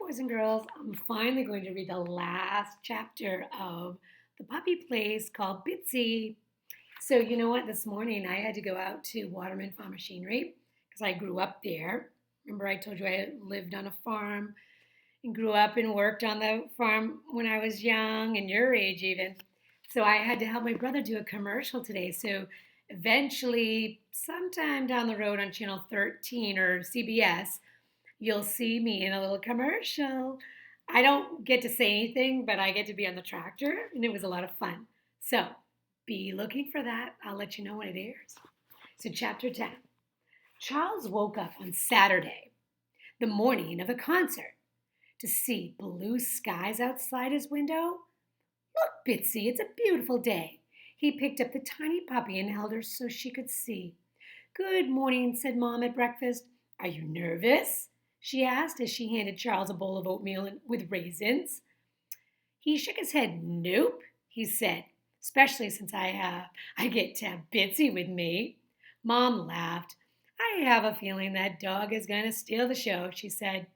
boys and girls, I'm finally going to read the last chapter of the puppy plays called Bitsy. So, you know what? This morning I had to go out to Waterman Farm Machinery because I grew up there. Remember, I told you I lived on a farm and grew up and worked on the farm when I was young and your age, even. So, I had to help my brother do a commercial today. So, eventually, sometime down the road on Channel 13 or CBS, you'll see me in a little commercial. I don't get to say anything, but I get to be on the tractor, and it was a lot of fun. So be looking for that. I'll let you know when it airs. So, Chapter 10. Charles woke up on Saturday, the morning of the concert, to see blue skies outside his window. Look, Bitsy, it's a beautiful day. He picked up the tiny puppy and held her so she could see. Good morning, said Mom at breakfast. Are you nervous? She asked as she handed Charles a bowl of oatmeal with raisins. He shook his head. Nope, he said, especially since I get to have Bitsy with me. Mom laughed. I have a feeling that dog is going to steal the show, she said.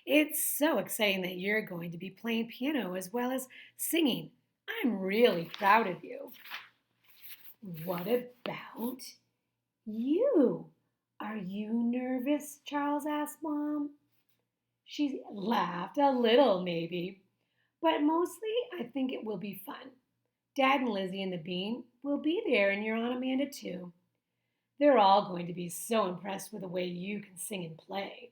It's so exciting that you're going to be playing piano as well as singing. I'm really proud of you. What about you? Are you nervous? Charles asked Mom. She laughed a little, maybe, but mostly I think it will be fun. Dad and Lizzie and the Bean will be there, and your Aunt Amanda, too. They're all going to be so impressed with the way you can sing and play.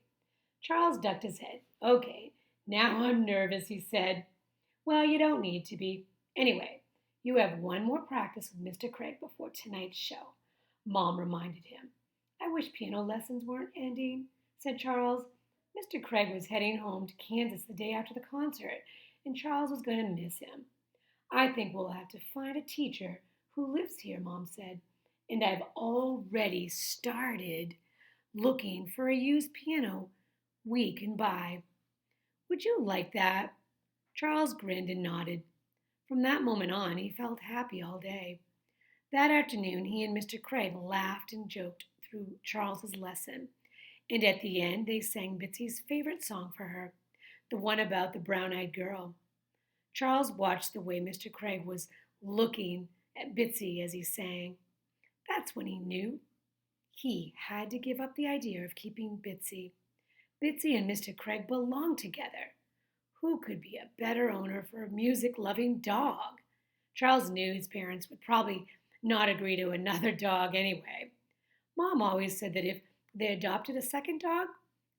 Charles ducked his head. Okay, now I'm nervous, he said. Well, you don't need to be. Anyway, you have one more practice with Mr. Craig before tonight's show, Mom reminded him. I wish piano lessons weren't ending, said Charles. Mr. Craig was heading home to Kansas the day after the concert, and Charles was going to miss him. I think we'll have to find a teacher who lives here, Mom said, and I've already started looking for a used piano we can buy. Would you like that? Charles grinned and nodded. From that moment on, he felt happy all day. That afternoon, he and Mr. Craig laughed and joked through Charles's lesson, and at the end, they sang Bitsy's favorite song for her, the one about the brown-eyed girl. Charles watched the way Mr. Craig was looking at Bitsy as he sang. That's when he knew he had to give up the idea of keeping Bitsy. Bitsy and Mr. Craig belonged together. Who could be a better owner for a music-loving dog? Charles knew his parents would probably not agree to another dog anyway. Mom always said that if they adopted a second dog,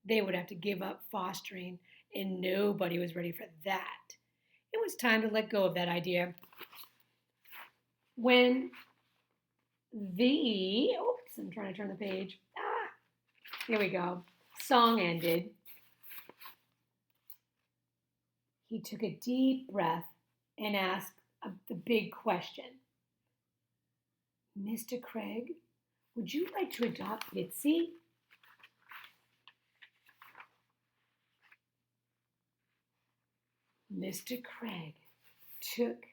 they would have to give up fostering, and nobody was ready for that. It was time to let go of that idea. When I'm trying to turn the page. Here we go. Song ended. He took a deep breath and asked the big question. Mr. Craig, would you like to adopt Bitsy? Mr. Craig took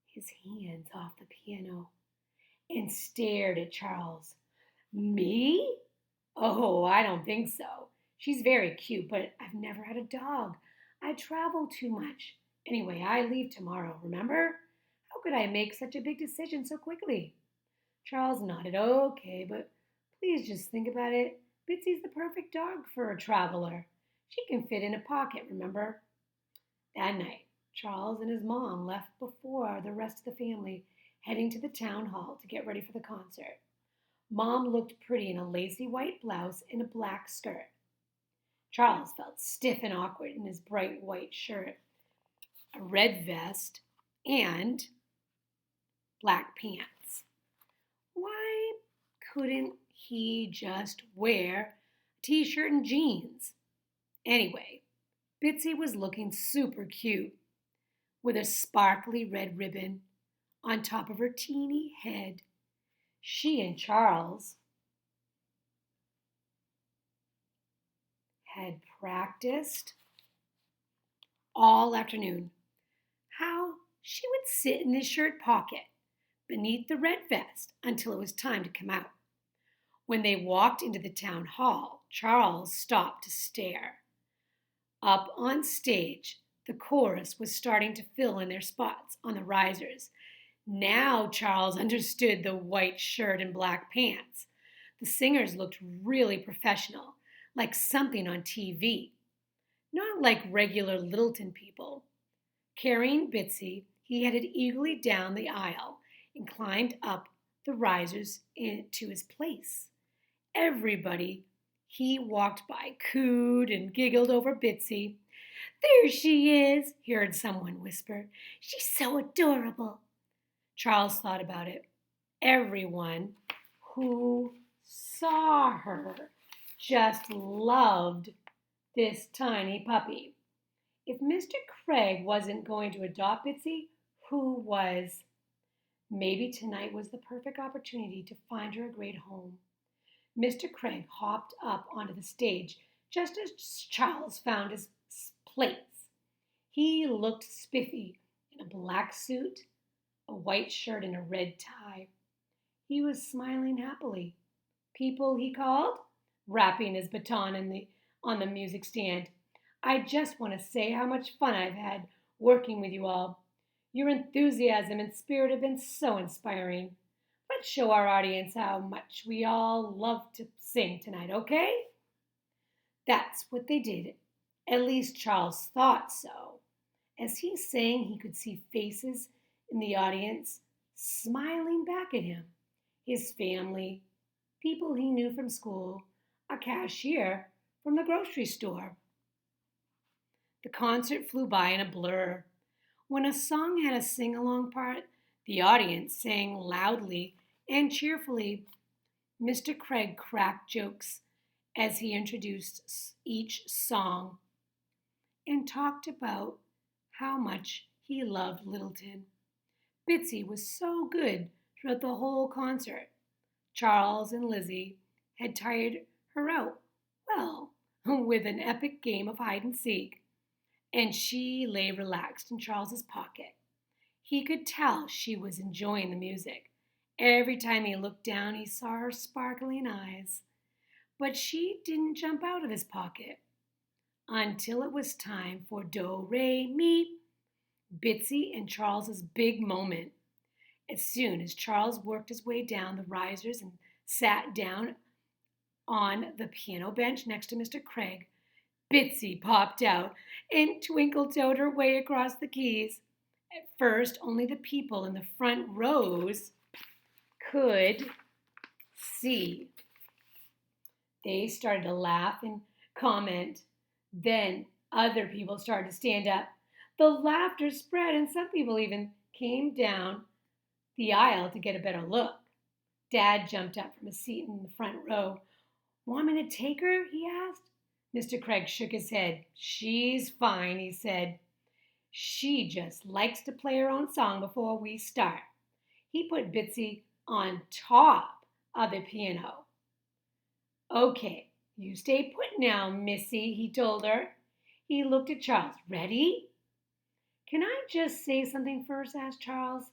his hands off the piano and stared at Charles. Me? Oh, I don't think so. She's very cute, but I've never had a dog. I travel too much. Anyway, I leave tomorrow, remember? How could I make such a big decision so quickly? Charles nodded. Okay, but please just think about it. Bitsy's the perfect dog for a traveler. She can fit in a pocket, remember? That night, Charles and his mom left before the rest of the family, heading to the town hall to get ready for the concert. Mom looked pretty in a lacy white blouse and a black skirt. Charles felt stiff and awkward in his bright white shirt, a red vest, and black pants. Why couldn't he just wear a t-shirt and jeans? Anyway, Bitsy was looking super cute with a sparkly red ribbon on top of her teeny head. She and Charles had practiced all afternoon how she would sit in his shirt pocket beneath the red vest until it was time to come out. When they walked into the town hall, Charles stopped to stare. Up on stage, the chorus was starting to fill in their spots on the risers. Now Charles understood the white shirt and black pants. The singers looked really professional, like something on TV, not like regular Littleton people. Carrying Bitsy, he headed eagerly down the aisle and climbed up the risers to his place. Everybody he walked by cooed and giggled over Bitsy. "There she is," he heard someone whisper. "She's so adorable." Charles thought about it. Everyone who saw her just loved this tiny puppy. If Mr. Craig wasn't going to adopt Bitsy, who was? Maybe tonight was the perfect opportunity to find her a great home. Mr. Craig hopped up onto the stage just as Charles found his place. He looked spiffy in a black suit, a white shirt, and a red tie. He was smiling happily. "People," he called, rapping his baton on the music stand. "I just want to say how much fun I've had working with you all. Your enthusiasm and spirit have been so inspiring. Let's show our audience how much we all love to sing tonight, okay?" That's what they did. At least Charles thought so. As he sang, he could see faces in the audience smiling back at him. His family, people he knew from school, a cashier from the grocery store. The concert flew by in a blur. When a song had a sing along part, the audience sang loudly and cheerfully. Mr. Craig cracked jokes as he introduced each song and talked about how much he loved Littleton. Bitsy was so good throughout the whole concert. Charles and Lizzie had tired her out, well, with an epic game of hide and seek, and she lay relaxed in Charles's pocket. He could tell she was enjoying the music. Every time he looked down, he saw her sparkling eyes. But she didn't jump out of his pocket until it was time for Do, Re, Mi, Bitsy and Charles's big moment. As soon as Charles worked his way down the risers and sat down on the piano bench next to Mr. Craig, Bitsy popped out and twinkled out her way across the keys. At first, only the people in the front rows could see. They started to laugh and comment. Then other people started to stand up. The laughter spread, and some people even came down the aisle to get a better look. Dad jumped up from his seat in the front row. "Want me to take her?" he asked. Mr. Craig shook his head. "She's fine," he said. "She just likes to play her own song before we start." He put Bitsy on top of the piano. "Okay, you stay put now, Missy," he told her. He looked at Charles. "Ready?" "Can I just say something first?" asked Charles.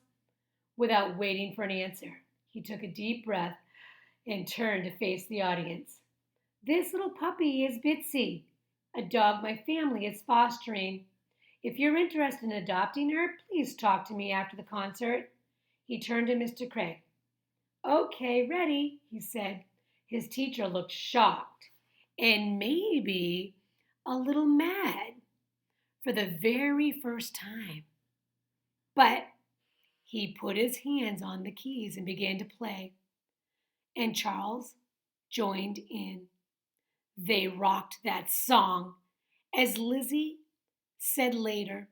Without waiting for an answer, he took a deep breath and turned to face the audience. "This little puppy is Bitsy, a dog my family is fostering. If you're interested in adopting her, please talk to me after the concert." He turned to Mr. Craig. "Okay, ready," he said. His teacher looked shocked and maybe a little mad for the very first time. But he put his hands on the keys and began to play. And Charles joined in. They rocked that song. As Lizzie said later,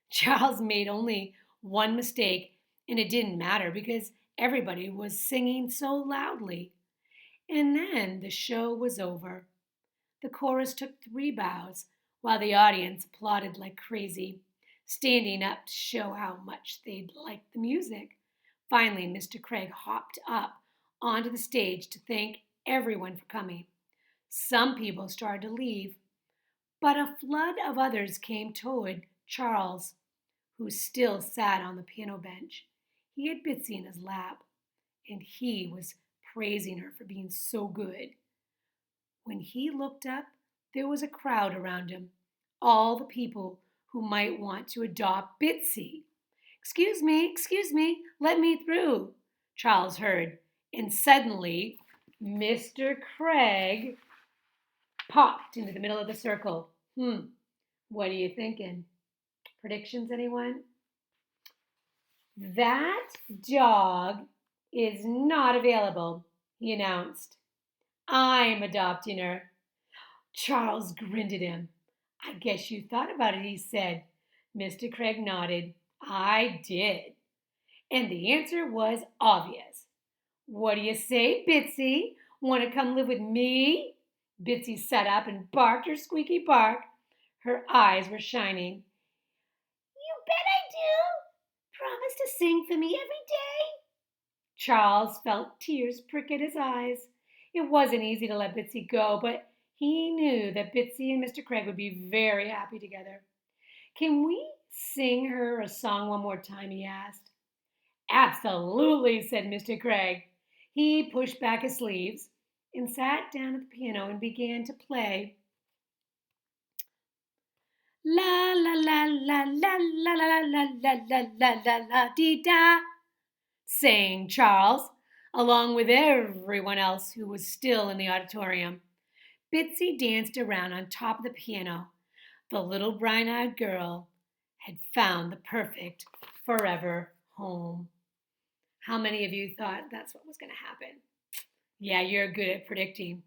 Charles made only one mistake, and it didn't matter because everybody was singing so loudly. And then the show was over. The chorus took 3 bows while the audience applauded like crazy, standing up to show how much they'd liked the music. Finally, Mr. Craig hopped up onto the stage to thank everyone for coming. Some people started to leave, but a flood of others came toward Charles, who still sat on the piano bench. He had Bitsy in his lap, and he was praising her for being so good. When he looked up, there was a crowd around him, all the people who might want to adopt Bitsy. Excuse me, let me through, Charles heard, and suddenly Mr. Craig popped into the middle of the circle. What are you thinking? Predictions, anyone? That dog is not available, he announced. I'm adopting her. Charles grinned at him. I guess you thought about it, he said. Mr. Craig nodded. I did. And the answer was obvious. What do you say, Bitsy? Want to come live with me? Bitsy sat up and barked her squeaky bark. Her eyes were shining. You bet I do. Promise to sing for me every day. Charles felt tears prick at his eyes. It wasn't easy to let Bitsy go, but he knew that Bitsy and Mr. Craig would be very happy together. Can we sing her a song one more time? He asked. Absolutely, said Mr. Craig. He pushed back his sleeves and sat down at the piano and began to play. La la la la la la la la la la la la la dee da, sang Charles, along with everyone else who was still in the auditorium. Bitsy danced around on top of the piano. The little bright-eyed girl had found the perfect forever home. How many of you thought that's what was going to happen? Yeah, you're good at predicting.